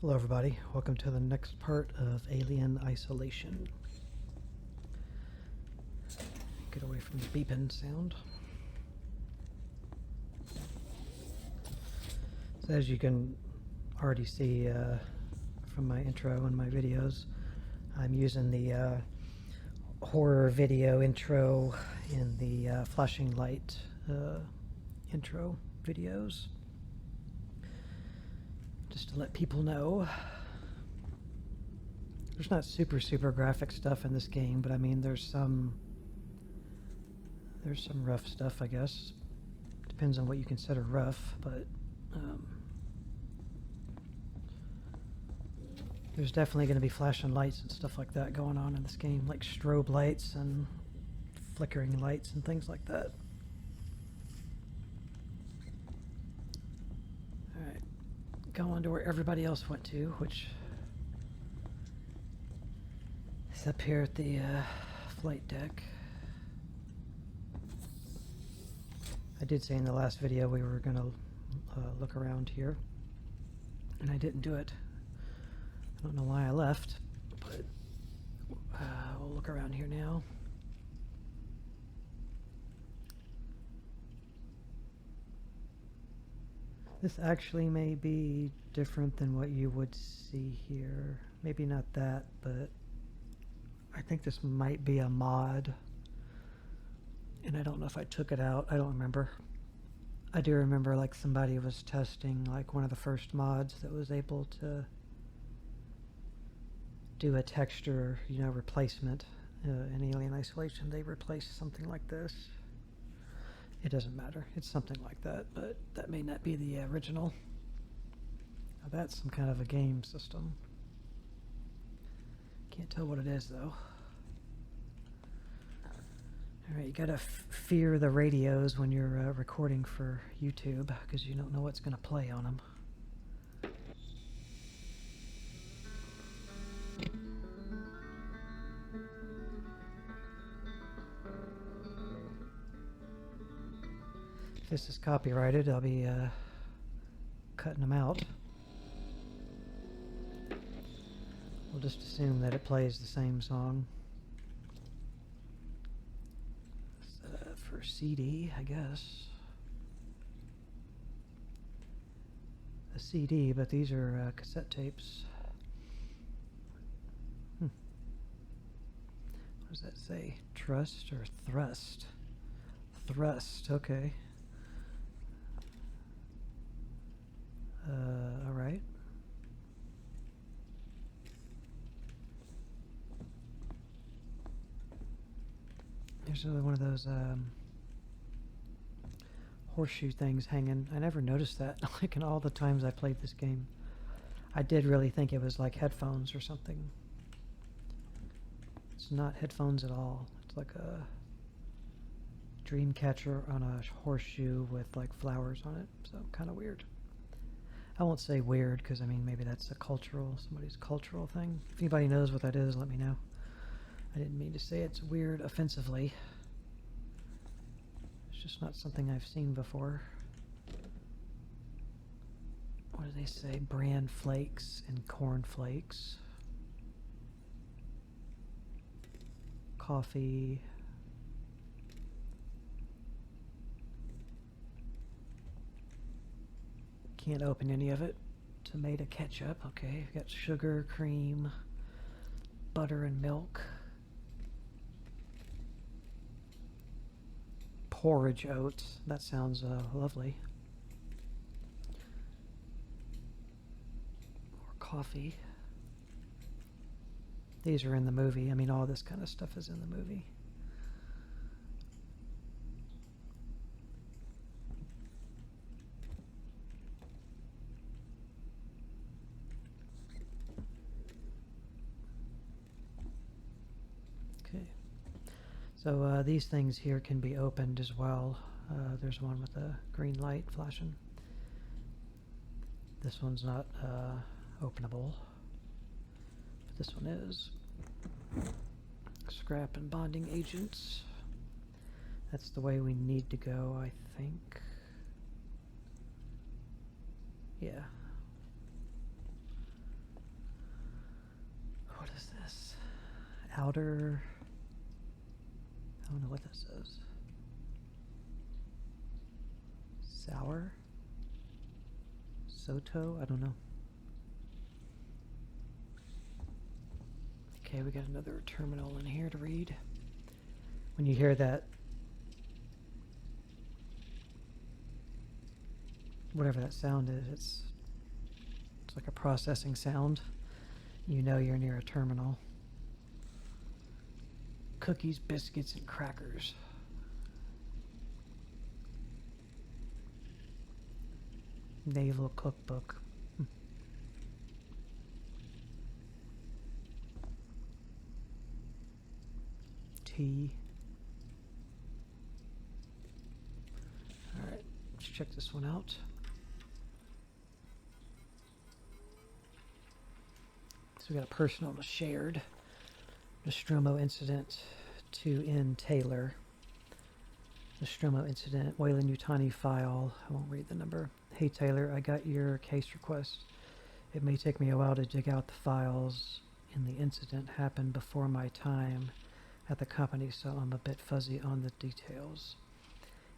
Hello everybody, welcome to the next part of Alien Isolation. Get away from the beeping sound. So as you can already see from my intro and my videos, I'm using the horror video intro in the flashing light intro videos. Just to let people know. There's not super graphic stuff in this game, but I mean there's some rough stuff, I guess. Depends on what you consider rough, but there's definitely going to be flashing lights and stuff like that going on in this game, like strobe lights and flickering lights and things like that. Alright, go on to where everybody else went to, which is up here at the flight deck. I did say in the last video we were going to look around here, and I didn't do it. I don't know why I left, but we'll look around here now. This actually may be different than what you would see here. Maybe not that, but I think this might be a mod. And I don't know if I took it out. I don't remember. I do remember like somebody was testing like one of the first mods that was able to do a texture, you know, replacement. In Alien Isolation, they replaced something like this. It doesn't matter. It's something like that, but that may not be the original. Now that's some kind of a game system. Can't tell what it is though. Alright, you gotta fear the radios when you're recording for YouTube, because you don't know what's gonna play on them. If this is copyrighted, I'll be cutting them out. We'll just assume that it plays the same song. For CD, I guess. A CD, but these are cassette tapes. What does that say? Trust or thrust? Thrust, okay. Alright. There's another one of those horseshoe things hanging. I never noticed that like in all the times I played this game. I did really think it was like headphones or something. It's not headphones at all. It's like a dream catcher on a horseshoe with like flowers on it. So kind of weird. I won't say weird because I mean maybe that's a somebody's cultural thing. If anybody knows what that is, let me know. I didn't mean to say it's weird offensively. It's just not something I've seen before. What do they say? Bran flakes and corn flakes. Coffee. Can't open any of it. Tomato ketchup. Okay, we've got sugar, cream, butter, and milk. Porridge oats. That sounds lovely. More coffee. These are in the movie. I mean, all this kind of stuff is in the movie. Okay. So these things here can be opened as well. There's one with a green light flashing. This one's not openable, but this one is. Scrap and bonding agents. That's the way we need to go, I think. Yeah. outer, I don't know what this is. Sour? Soto? I don't know. Okay, we got another terminal in here to read. When you hear that, whatever that sound is, it's like a processing sound. You know you're near a terminal. Cookies, biscuits, and crackers. Naval cookbook. Tea. Alright, let's check this one out. So we got a personal and a shared. Nostromo incident to N. Taylor. Nostromo incident, Weyland-Yutani file. I won't read the number. Hey Taylor, I got your case request. It may take me a while to dig out the files, and the incident happened before my time at the company, so I'm a bit fuzzy on the details.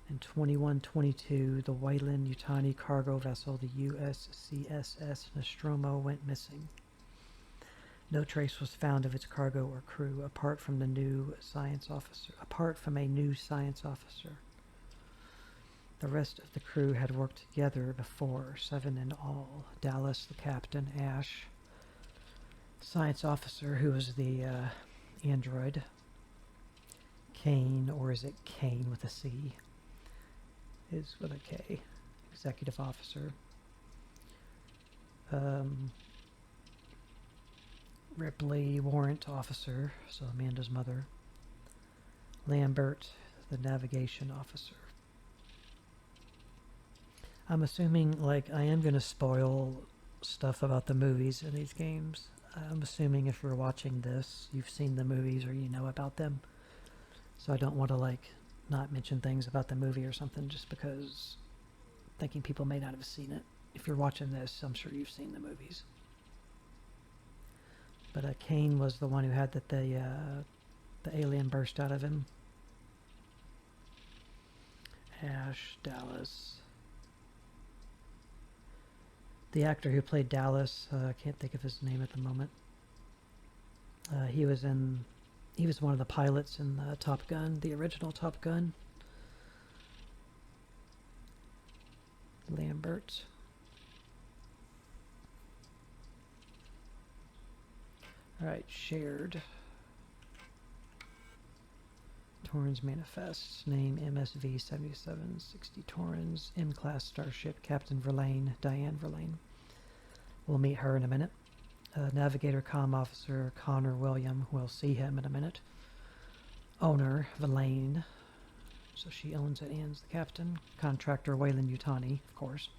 In 2122, the Weyland-Yutani cargo vessel, the USCSS Nostromo, went missing. No trace was found of its cargo or crew apart from a new science officer. The rest of the crew had worked together before, 7 in all. Dallas, the captain, Ash, science officer, who was the android, Kane, or is it Kane with a C? Is with a K, executive officer. Ripley, warrant officer, so Amanda's mother. Lambert, the navigation officer. I'm assuming, like, I am going to spoil stuff about the movies in these games. I'm assuming if you're watching this, you've seen the movies or you know about them. So I don't want to, like, not mention things about the movie or something just because thinking people may not have seen it. If you're watching this, I'm sure you've seen the movies. But Kane was the one who had the alien burst out of him. Ash, Dallas. The actor who played Dallas, I can't think of his name at the moment. He was one of the pilots in Top Gun, the original Top Gun. Lambert. Alright, shared. Torrens manifests. Name MSV 7760 Torrens. M-class starship. Captain Verlaine. Diane Verlaine. We'll meet her in a minute. Navigator comm officer Connor William. We'll see him in a minute. Owner Verlaine. So she owns it and is the captain. Contractor Weyland-Yutani, of course.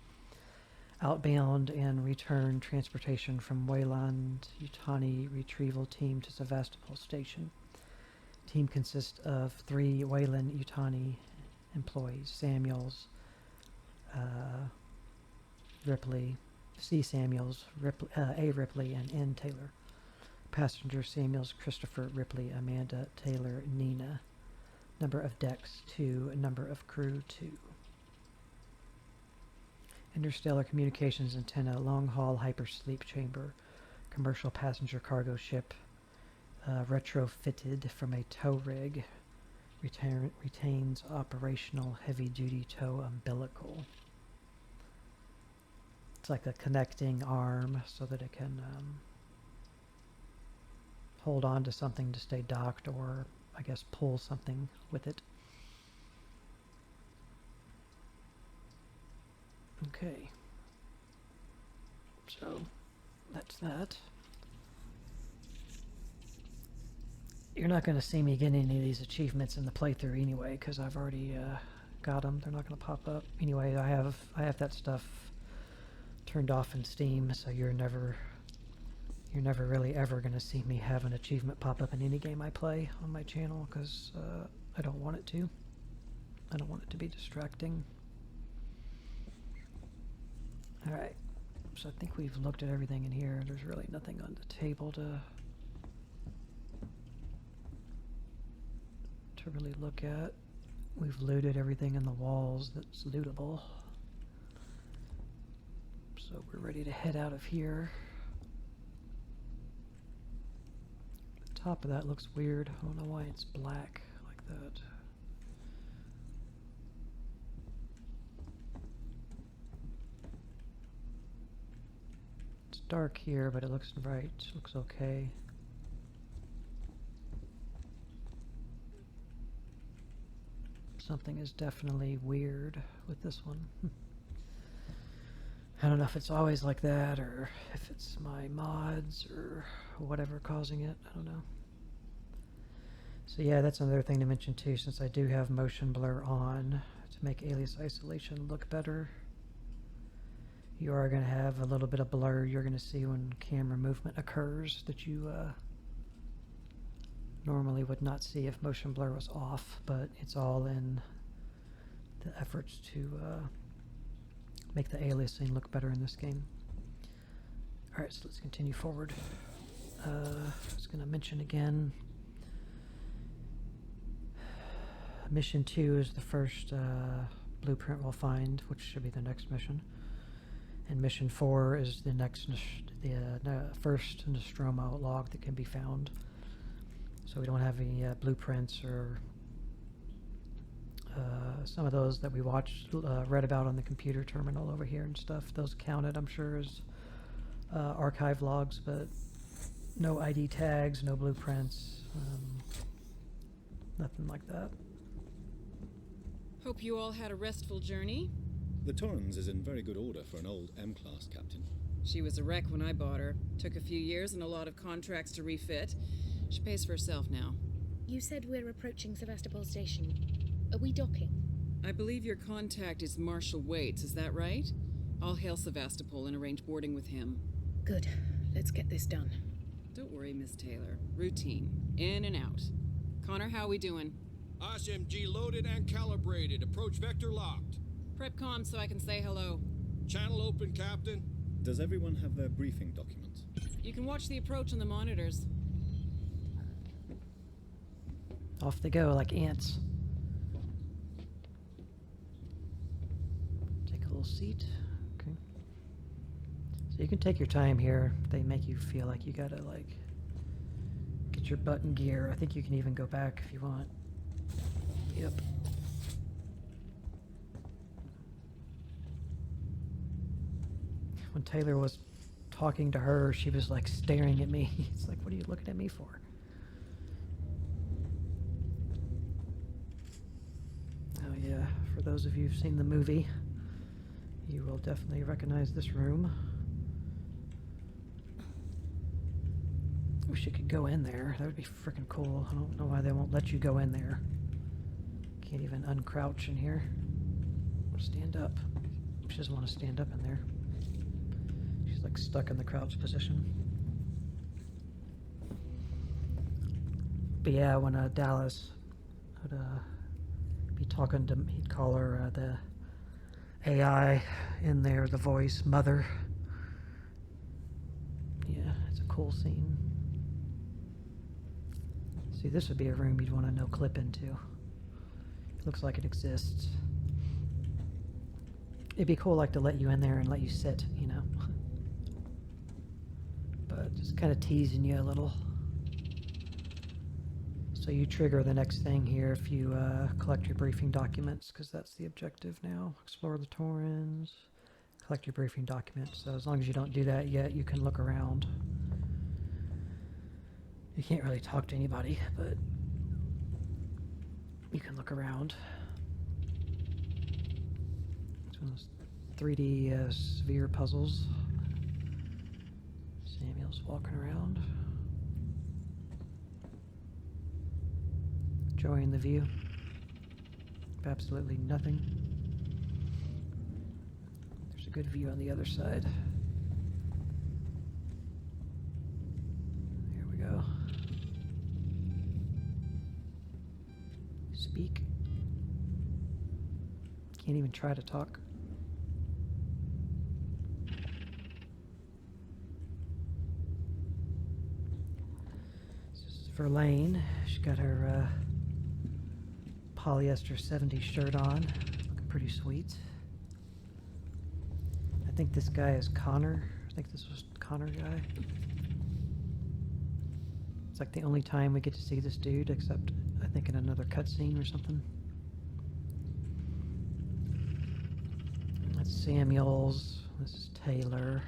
Outbound and return transportation from Weyland-Yutani retrieval team to Sevastopol Station. Team consists of 3 Weyland-Yutani employees: Samuels, Ripley, C. Samuels, A. Ripley, and N. Taylor. Passenger Samuels, Christopher, Ripley, Amanda, Taylor, Nina. Number of decks 2, number of crew 2. Interstellar communications antenna, long-haul hypersleep chamber, commercial passenger cargo ship, retrofitted from a tow rig, retains operational heavy-duty tow umbilical. It's like a connecting arm so that it can hold on to something to stay docked, or I guess pull something with it. Okay, so that's that. You're not going to see me get any of these achievements in the playthrough anyway, because I've already got them. They're not going to pop up anyway. I have that stuff turned off in Steam, so you're never really ever going to see me have an achievement pop up in any game I play on my channel, because I don't want it to. I don't want it to be distracting. Alright, so I think we've looked at everything in here. There's really nothing on the table to to really look at. We've looted everything in the walls that's lootable. So we're ready to head out of here. The top of that looks weird. I don't know why it's black like that. It's dark here, but it looks bright. Looks okay. Something is definitely weird with this one. I don't know if it's always like that, or if it's my mods, or whatever causing it. I don't know. So yeah, that's another thing to mention too, since I do have motion blur on to make alias isolation look better. You are going to have a little bit of blur you're going to see when camera movement occurs that you normally would not see if motion blur was off, but it's all in the efforts to make the aliasing look better in this game. Alright, so let's continue forward. I was going to mention again, mission 2 is the first blueprint we'll find, which should be the next mission. And mission 4 is the next, first Nostromo log that can be found. So we don't have any blueprints or some of those that we watched, read about on the computer terminal over here and stuff. Those counted, I'm sure, as archive logs, but no ID tags, no blueprints, nothing like that. Hope you all had a restful journey. The Torrens is in very good order for an old M-class captain. She was a wreck when I bought her. Took a few years and a lot of contracts to refit. She pays for herself now. You said we're approaching Sevastopol Station. Are we docking? I believe your contact is Marshal Waits, is that right? I'll hail Sevastopol and arrange boarding with him. Good. Let's get this done. Don't worry, Miss Taylor. Routine. In and out. Connor, how we doing? SMG loaded and calibrated. Approach vector locked. Prep comm so I can say hello. Channel open, Captain. Does everyone have their briefing documents? You can watch the approach on the monitors. Off they go like ants. Take a little seat. Okay. So you can take your time here. They make you feel like you gotta like get your butt in gear. I think you can even go back if you want. Yep. When Taylor was talking to her, she was like staring at me. It's like, what are you looking at me for? Oh yeah, for those of you who've seen the movie, you will definitely recognize this room. Wish you could go in there. That would be freaking cool. I don't know why they won't let you go in there. Can't even uncrouch in here. Stand up. She doesn't want to stand up in there. She's like stuck in the crouch position. But yeah, when Dallas would be talking to, he'd call her the AI in there, the voice, Mother. Yeah, it's a cool scene. See, this would be a room you'd want to no clip into. It looks like it exists. It'd be cool, like, to let you in there and let you sit, you know. But just kind of teasing you a little. So you trigger the next thing here if you collect your briefing documents, because that's the objective now. Explore the Torrens, collect your briefing documents. So as long as you don't do that yet, you can look around. You can't really talk to anybody, but you can look around. It's one of those 3D sphere puzzles. Samuel's walking around, enjoying the view of absolutely nothing. There's a good view on the other side. Here we go. Speak. Can't even try to talk. This is Verlaine. She's got her polyester 70s shirt on. Looking pretty sweet. I think this guy is Connor. I think this was Connor guy. It's like the only time we get to see this dude, except I think in another cutscene or something. That's Samuels. This is Taylor.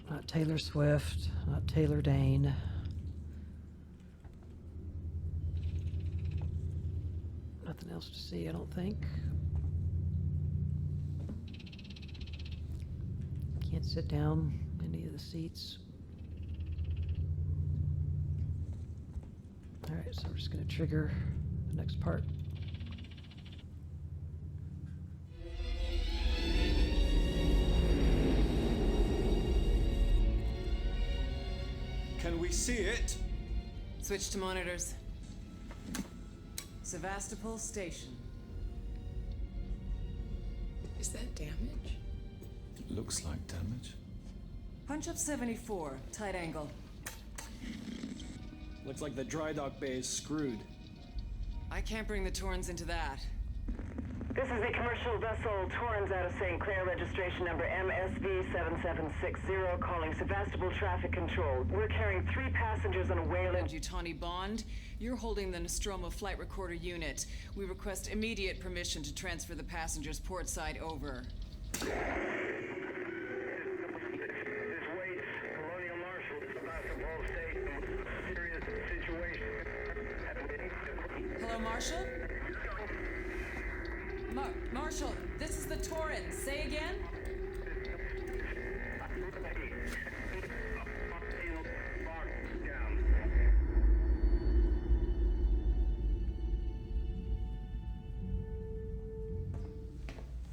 Not Taylor Swift. Not Taylor Dane. Nothing else to see, I don't think. Can't sit down in any of the seats. Alright, so we're just going to trigger the next part. Can we see it? Switch to monitors. Sevastopol Station. Is that damage? Looks like damage. Punch up 74, tight angle. Looks like the dry dock bay is screwed. I can't bring the Torrens into that. This is the commercial vessel Torrens out of St. Clair, registration number MSV7760, calling Sevastopol Traffic Control. We're carrying 3 passengers on a whale in... Yutani Bond, you're holding the Nostromo flight recorder unit. We request immediate permission to transfer the passengers portside over. This Waits, Colonial Marshal, Sevastopol Station. Serious situation. Hello, Marshal? Marshal, this is the Torrens. Say again?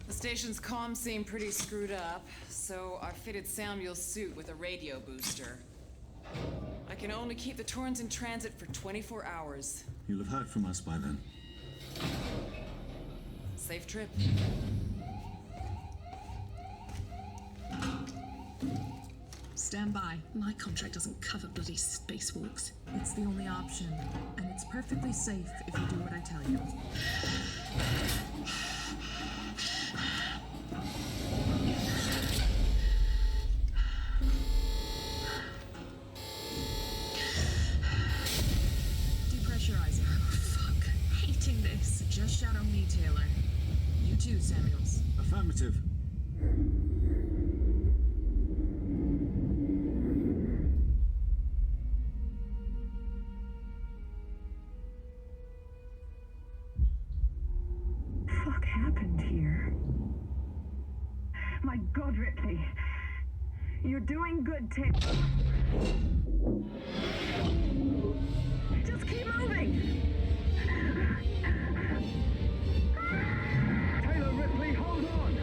The station's comms seem pretty screwed up, so I fitted Samuel's suit with a radio booster. I can only keep the Torrens in transit for 24 hours. You'll have heard from us by then. Safe trip. Stand by. My contract doesn't cover bloody spacewalks. It's the only option, and it's perfectly safe if you do what I tell you. Depressurizer. Oh, fuck. Hating this. Just shadow me, Taylor. You too, Samuels. Affirmative. Fuck happened here? My God, Ripley. You're doing good, Taylor. Just keep moving. Taylor, Ripley, hold on.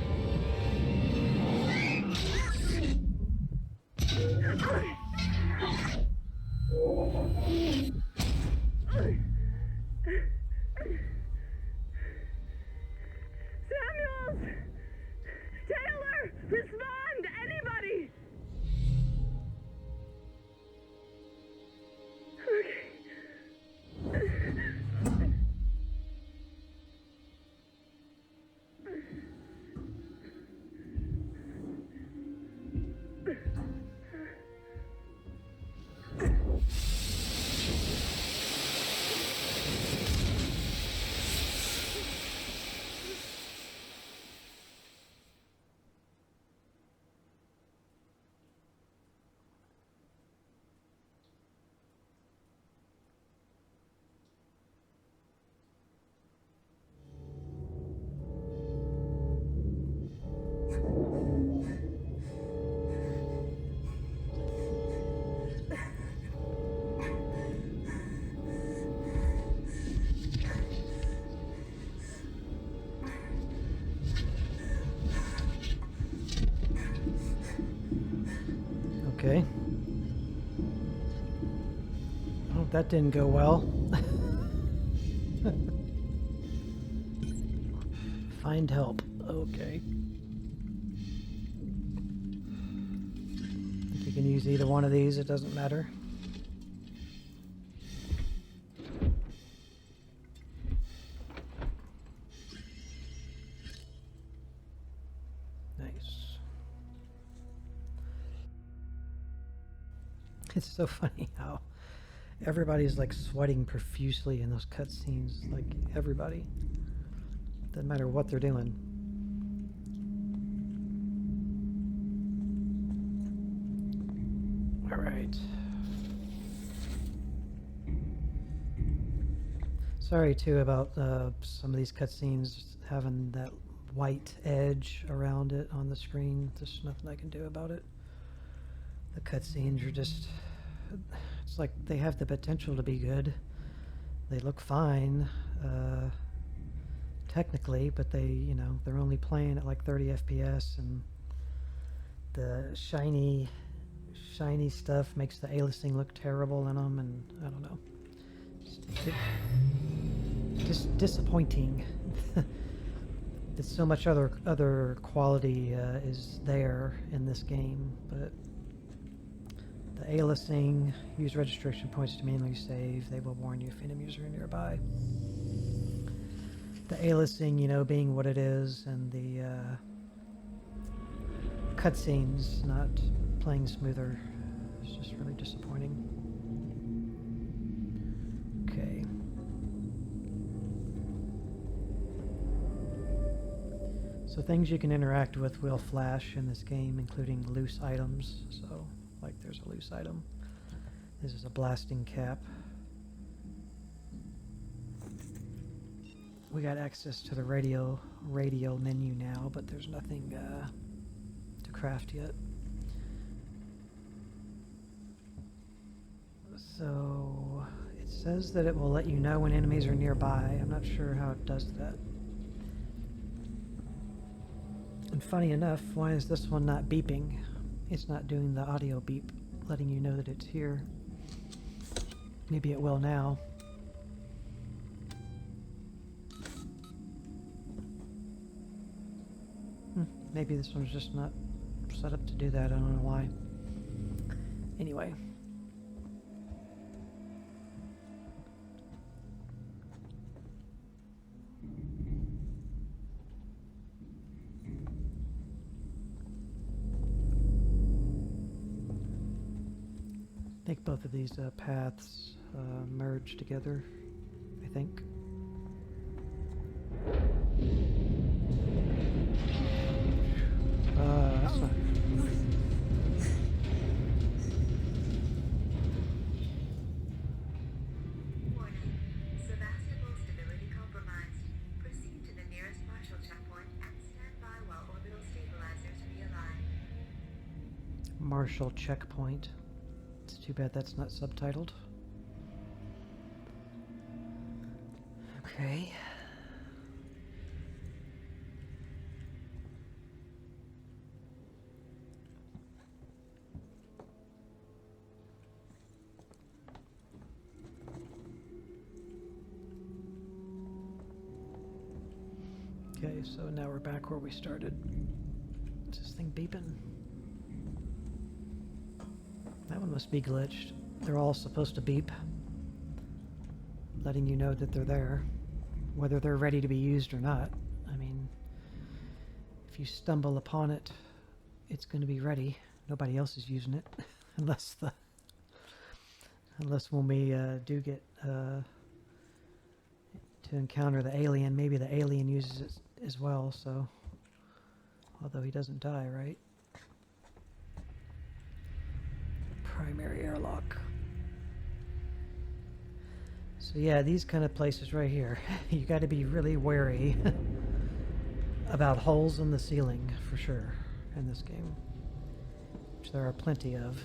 Samuels! Taylor! Respond! Anybody! Okay. Okay. Oh, that didn't go well. Find help. Okay. Think you can use either one of these, it doesn't matter. It's so funny how everybody's like sweating profusely in those cutscenes. Like everybody. Doesn't matter what they're doing. All right. Sorry too about some of these cutscenes having that white edge around it on the screen. There's nothing I can do about it. The cutscenes are just, it's like they have the potential to be good. They look fine, technically, but they, you know, they're only playing at like 30 FPS, and the shiny stuff makes the aliasing look terrible in them, and I don't know. Just disappointing. That so much other quality is there in this game, but the aliasing, use registration points to manually save. They will warn you if enemies are nearby. The aliasing, you know, being what it is, and the cutscenes not playing smoother. It's just really disappointing. Okay. So things you can interact with will flash in this game, including loose items. So, like, there's a loose item. This is a blasting cap. We got access to the radio menu now, but there's nothing to craft yet. So it says that it will let you know when enemies are nearby. I'm not sure how it does that. And funny enough, why is this one not beeping? It's not doing the audio beep, letting you know that it's here. Maybe it will now. Maybe this one's just not set up to do that. I don't know why. Anyway. I think both of these paths merge together, I think. That's not... Warning. Sevastopol stability compromised. Proceed to the nearest Marshall checkpoint and stand by while orbital stabilizers realign. Marshall checkpoint. It's too bad that's not subtitled. Okay. Okay, so now we're back where we started. Is this thing beeping? That one must be glitched. They're all supposed to beep, letting you know that they're there, whether they're ready to be used or not. I mean, if you stumble upon it, it's going to be ready. Nobody else is using it, unless when we do get to encounter the alien, maybe the alien uses it as well. So, although he doesn't die, right? Primary airlock. So yeah, these kind of places right here, you got to be really wary about holes in the ceiling for sure in this game, which there are plenty of.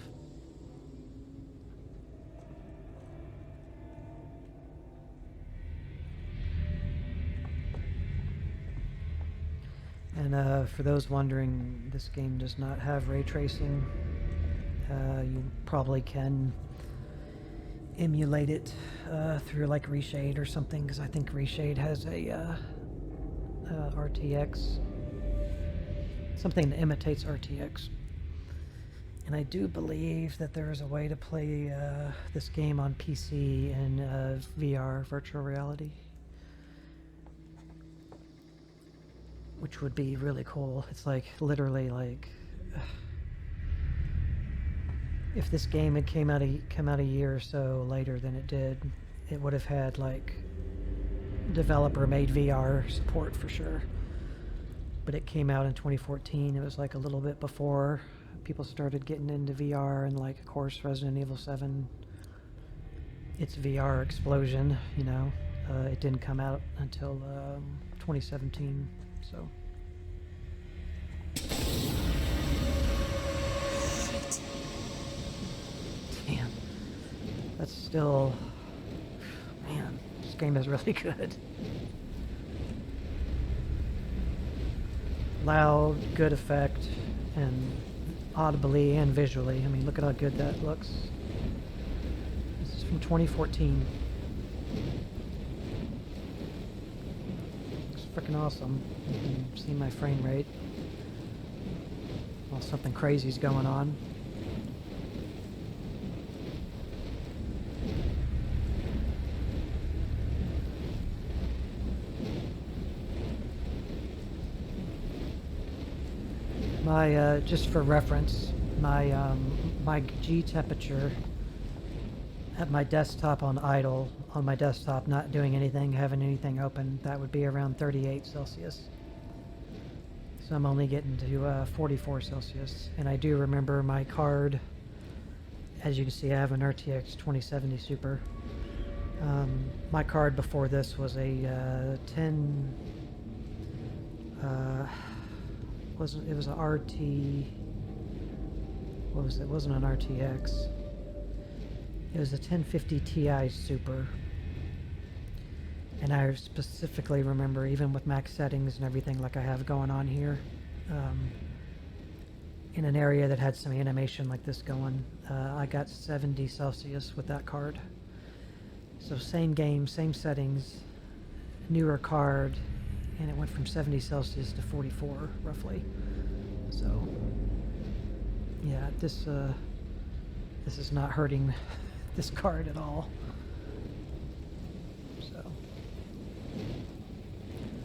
And for those wondering, this game does not have ray tracing. You probably can emulate it through like Reshade or something, because I think Reshade has a RTX, something that imitates RTX. And I do believe that there is a way to play this game on PC in VR, virtual reality, which would be really cool. It's like literally like if this game had come out a year or so later than it did, it would have had like developer-made VR support for sure. But it came out in 2014. It was like a little bit before people started getting into VR, and like, of course, Resident Evil 7, its VR explosion, you know, it didn't come out until 2017, so. Shit. Damn. That's still, man, this game is really good. Loud, good effect, and audibly and visually. I mean, look at how good that looks. This is from 2014. Looks freaking awesome. You can see my frame rate. Well, something crazy's going on. My, just for reference, my G temperature at my desktop on idle, on my desktop, not doing anything, having anything open, that would be around 38 Celsius. So I'm only getting to 44 Celsius. And I do remember my card, as you can see, I have an RTX 2070 Super. My card before this was a 10, it was an RT, what was it? It wasn't an RTX. It was a 1050 Ti Super. And I specifically remember, even with max settings and everything like I have going on here, in an area that had some animation like this going, I got 70 Celsius with that card. So same game, same settings, newer card, and it went from 70 Celsius to 44 roughly. So yeah, this is not hurting this card at all.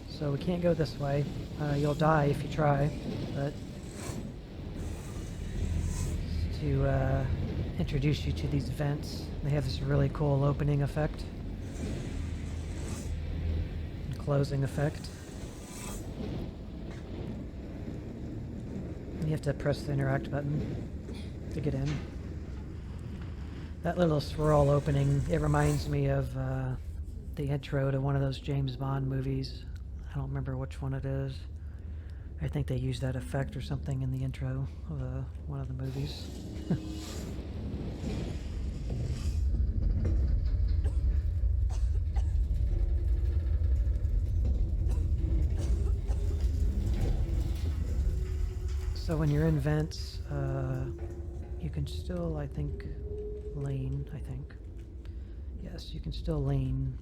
So we can't go this way. You'll die if you try, but to introduce you to these vents, they have this really cool opening effect and closing effect. You have to press the interact button to get in. That little swirl opening, it reminds me of the intro to one of those James Bond movies. I don't remember which one it is. I think they used that effect or something in the intro of one of the movies. So when you're in vents, you can still, I think, lean, Yes, you can still lean.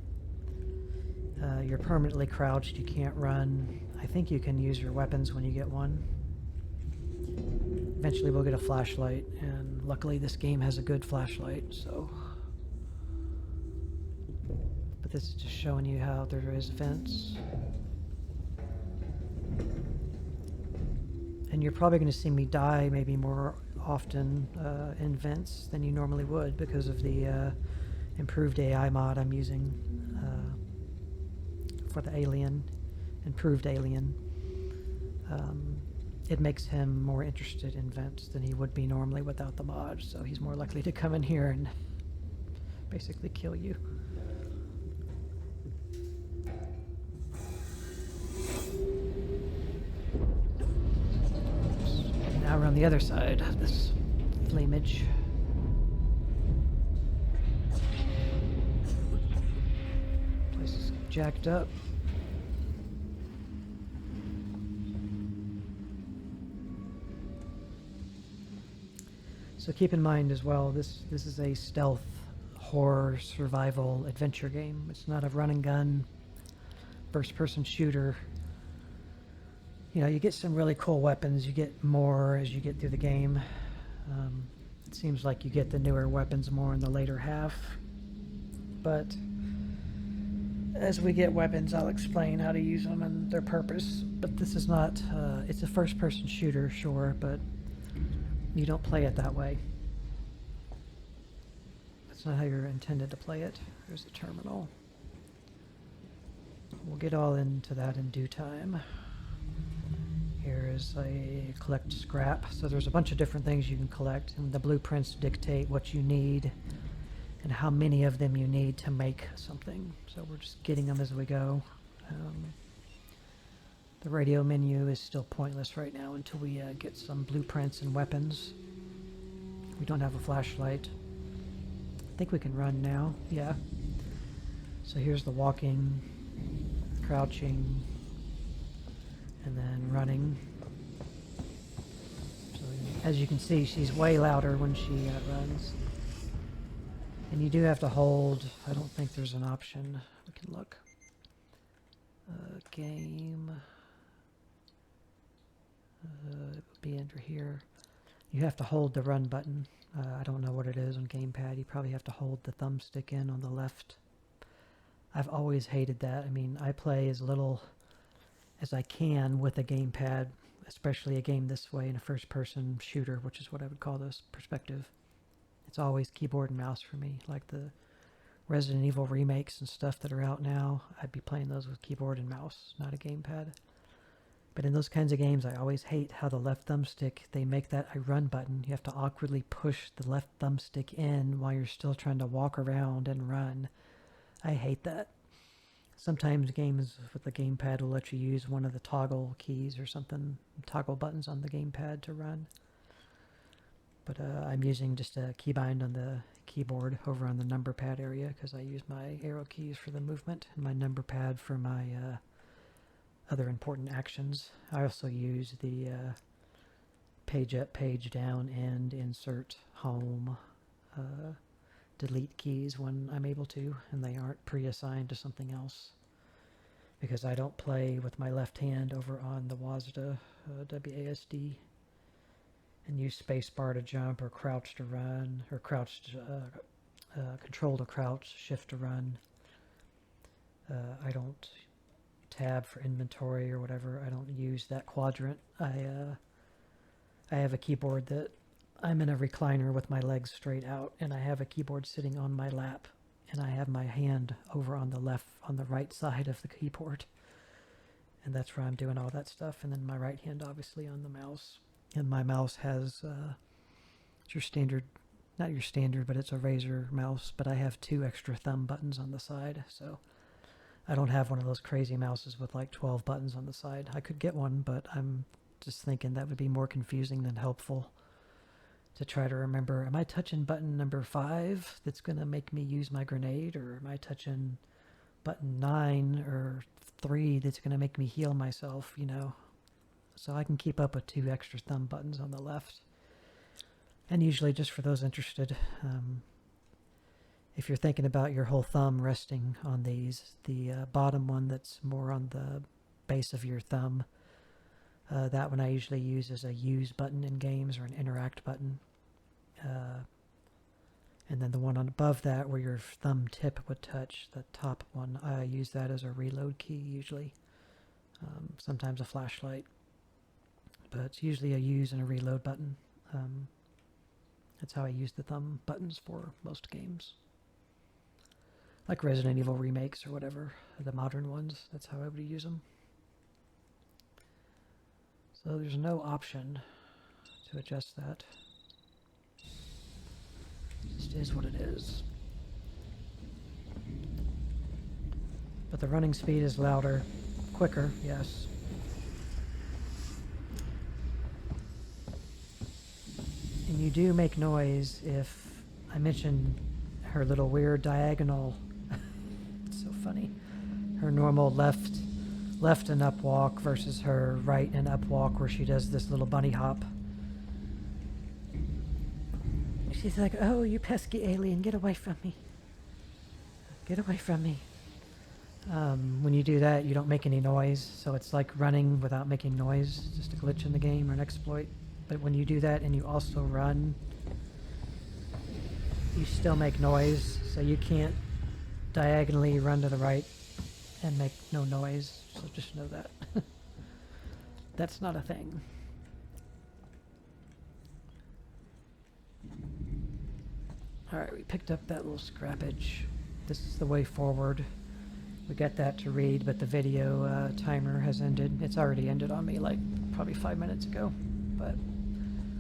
You're permanently crouched, you can't run. I think you can use your weapons when you get one. Eventually we'll get a flashlight, and luckily this game has a good flashlight, so. But this is just showing you how there is vents. And you're probably going to see me die maybe more often in vents than you normally would because of the improved AI mod I'm using for the alien, improved alien. It makes him more interested in vents than he would be normally without the mod, so he's more likely to come in here and basically kill you. Now we're on the other side of this flamage. Place is jacked up. So keep in mind as well, this is a stealth horror survival adventure game. It's not a run and gun first person shooter. You know, you get some really cool weapons. You get more as you get through the game. It seems like you get the newer weapons more in the later half. But as we get weapons, I'll explain how to use them and their purpose. But this is not, it's a first-person shooter, sure, but you don't play it that way. That's not how you're intended to play it. There's a terminal. We'll get all into that in due time. Here is a collect scrap. So there's a bunch of different things you can collect, and the blueprints dictate what you need and how many of them you need to make something. So we're just getting them as we go. The radio menu is still pointless right now until we get some blueprints and weapons. We don't have a flashlight. I think we can run now. Yeah. So here's the walking, crouching, and then running. So as you can see, she's way louder when she runs. And you do have to hold. I don't think there's an option. We can look. Game. It would be under here. You have to hold the run button. I don't know what it is on gamepad. You probably have to hold the thumbstick in on the left. I've always hated that. I mean, I play as little as I can with a gamepad, especially a game this way in a first-person shooter, which is what I would call this, perspective. It's always keyboard and mouse for me. Like the Resident Evil remakes and stuff that are out now, I'd be playing those with keyboard and mouse, not a gamepad. But in those kinds of games, I always hate how the left thumbstick, they make that a run button. You have to awkwardly push the left thumbstick in while you're still trying to walk around and run. I hate that. Sometimes games with the gamepad will let you use one of the toggle keys or something, toggle buttons on the gamepad to run. But I'm using just a keybind on the keyboard over on the number pad area because I use my arrow keys for the movement and my number pad for my other important actions. I also use the page up, page down, and insert, home, delete keys when I'm able to, and they aren't pre-assigned to something else. Because I don't play with my left hand over on the WASD, WASD, and use spacebar to jump, or crouch to run, or crouch to, control to crouch, shift to run. I don't tab for inventory or whatever. I don't use that quadrant. I have a keyboard that I'm in a recliner with my legs straight out, and I have a keyboard sitting on my lap, and I have my hand over on the right side of the keyboard, and that's where I'm doing all that stuff. And then my right hand obviously on the mouse, and my mouse has it's your standard, not your standard, but it's a Razer mouse, but I have 2 extra thumb buttons on the side, so I don't have one of those crazy mouses with like 12 buttons on the side. I could get one, but I'm just thinking that would be more confusing than helpful to try to remember, am I touching button number 5 that's going to make me use my grenade, or am I touching button 9 or 3 that's going to make me heal myself, you know? So I can keep up with 2 extra thumb buttons on the left. And usually, just for those interested, if you're thinking about your whole thumb resting on these, the bottom one that's more on the base of your thumb, that one I usually use as a use button in games, or an interact button. And then the one on above that where your thumb tip would touch, the top one, I use that as a reload key usually. Sometimes a flashlight. But it's usually a use and a reload button. That's how I use the thumb buttons for most games. Like Resident Evil remakes or whatever, the modern ones, that's how I would use them. So there's no option to adjust that. It just is what it is. But the running speed is louder, quicker, yes. And you do make noise if I mentioned her little weird diagonal. It's so funny. Her normal left and up walk versus her right and up walk where she does this little bunny hop. She's like, oh, you pesky alien, get away from me. Get away from me. When you do that, you don't make any noise, so it's like running without making noise, just a glitch in the game or an exploit. But when you do that and you also run, you still make noise, so you can't diagonally run to the right and make no noise, so just know that. That's not a thing. Alright, we picked up that little scrappage. This is the way forward. We got that to read, but the video timer has ended. It's already ended on me like probably 5 minutes ago. But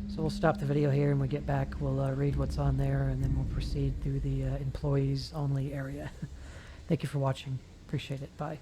so we'll stop the video here and when we get back we'll read what's on there and then we'll proceed through the employees only area. Thank you for watching. Appreciate it. Bye.